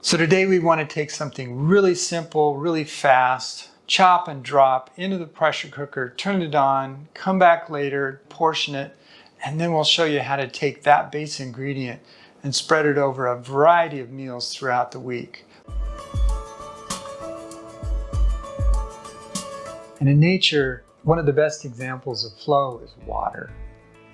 So today we want to take something really simple, really fast, chop and drop into the pressure cooker, turn it on, come back later, portion it, and then we'll show you how to take that base ingredient and spread it over a variety of meals throughout the week. And in nature, one of the best examples of flow is water.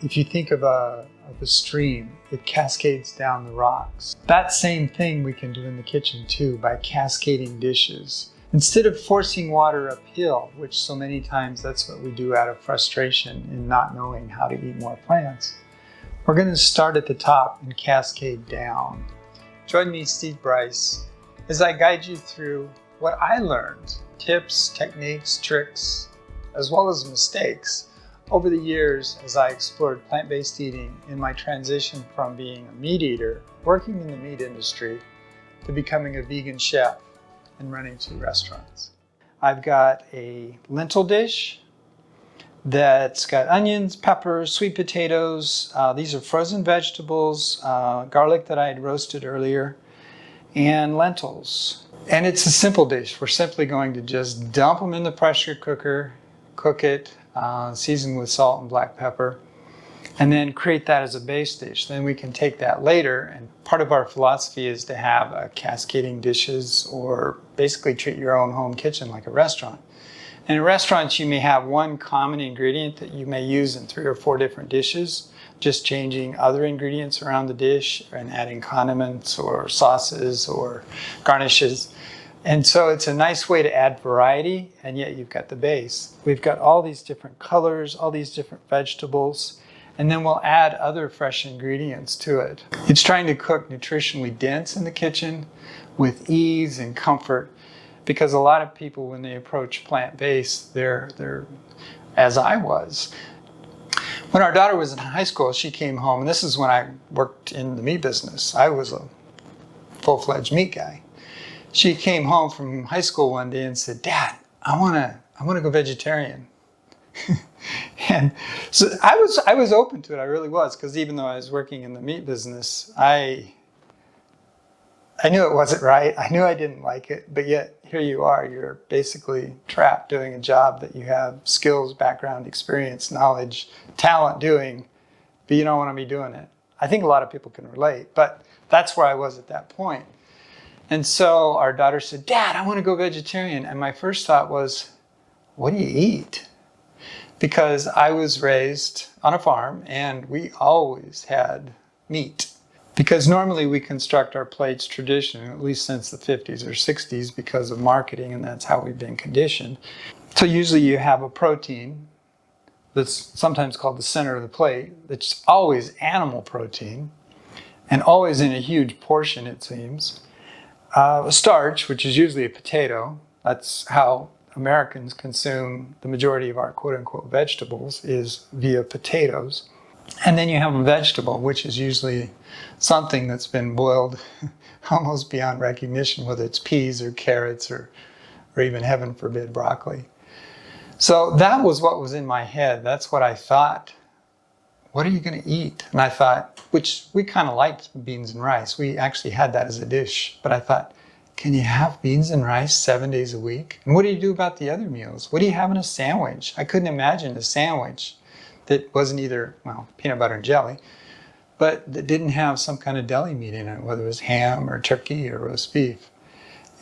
If you think of a stream, it cascades down the rocks. That same thing we can do in the kitchen too by cascading dishes. Instead of forcing water uphill, which so many times that's what we do out of frustration in not knowing how to eat more plants, we're going to start at the top and cascade down. Join me, Steve Bryce, as I guide you through what I learned, tips, techniques, tricks, as well as mistakes over the years as I explored plant-based eating in my transition from being a meat eater, working in the meat industry, to becoming a vegan chef and running 2 restaurants. I've got a lentil dish that's got onions, peppers, sweet potatoes. These are frozen vegetables, garlic that I had roasted earlier, and lentils. And it's a simple dish. We're simply going to just dump them in the pressure cooker, cook it, season with salt and black pepper, and then create that as a base dish. Then we can take that later, and part of our philosophy is to have cascading dishes, or basically treat your own home kitchen like a restaurant. And in restaurants, you may have one common ingredient that you may use in 3 or 4 different dishes, just changing other ingredients around the dish and adding condiments or sauces or garnishes. And so it's a nice way to add variety, and yet you've got the base. We've got all these different colors, all these different vegetables, and then we'll add other fresh ingredients to it. It's trying to cook nutritionally dense in the kitchen with ease and comfort, because a lot of people, when they approach plant-based, they're as I was. When our daughter was in high school, she came home, and this is when I worked in the meat business. I was a full-fledged meat guy. She came home from high school one day and said, "Dad, I want to go vegetarian." And so I was open to it. I really was, because even though I was working in the meat business, I knew it wasn't right. I knew I didn't like it, but yet here you are. You're basically trapped doing a job that you have skills, background, experience, knowledge, talent doing, but you don't want to be doing it. I think a lot of people can relate, but that's where I was at that point. And so our daughter said, "Dad, I want to go vegetarian." And my first thought was, what do you eat? Because I was raised on a farm and we always had meat. Because normally we construct our plates traditionally, at least since the 50s or 60s, because of marketing, and that's how we've been conditioned. So usually you have a protein that's sometimes called the center of the plate, that's always animal protein, and always in a huge portion, it seems. Starch, which is usually a potato. That's how Americans consume the majority of our quote-unquote vegetables, is via potatoes. And then you have a vegetable, which is usually something that's been boiled almost beyond recognition, whether it's peas or carrots or even, heaven forbid, broccoli. So that was what was in my head. That's what I thought. What are you going to eat? And I thought, which we kind of liked beans and rice. We actually had that as a dish. But I thought, can you have beans and rice 7 days a week? And what do you do about the other meals? What do you have in a sandwich? I couldn't imagine a sandwich that wasn't either, well, peanut butter and jelly, but that didn't have some kind of deli meat in it, whether it was ham or turkey or roast beef.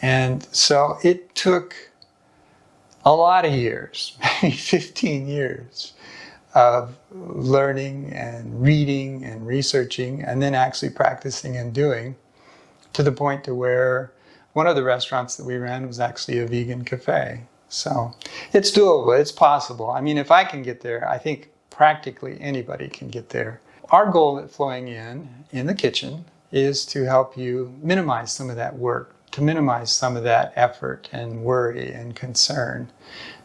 And so it took a lot of years, maybe 15 years, of learning and reading and researching, and then actually practicing and doing, to the point to where one of the restaurants that we ran was actually a vegan cafe. So it's doable, it's possible. I mean, if I can get there, I think practically anybody can get there. Our goal at Flowing in the kitchen, is to help you minimize some of that work, to minimize some of that effort and worry and concern.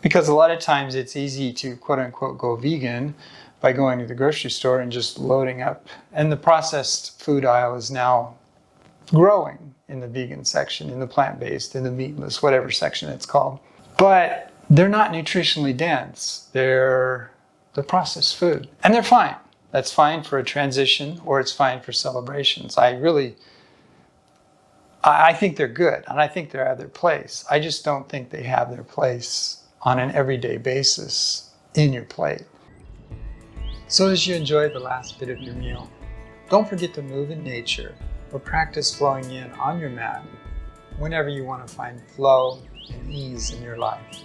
Because a lot of times it's easy to quote unquote go vegan by going to the grocery store and just loading up. And the processed food aisle is now growing in the vegan section, in the plant-based, in the meatless, whatever section it's called. But they're not nutritionally dense. They're processed food. And they're fine. That's fine for a transition, or it's fine for celebrations. I really I think they're good, and I think they have their place. I just don't think they have their place on an everyday basis in your plate. So as you enjoy the last bit of your meal, don't forget to move in nature or practice flowing in on your mat whenever you want to find flow and ease in your life.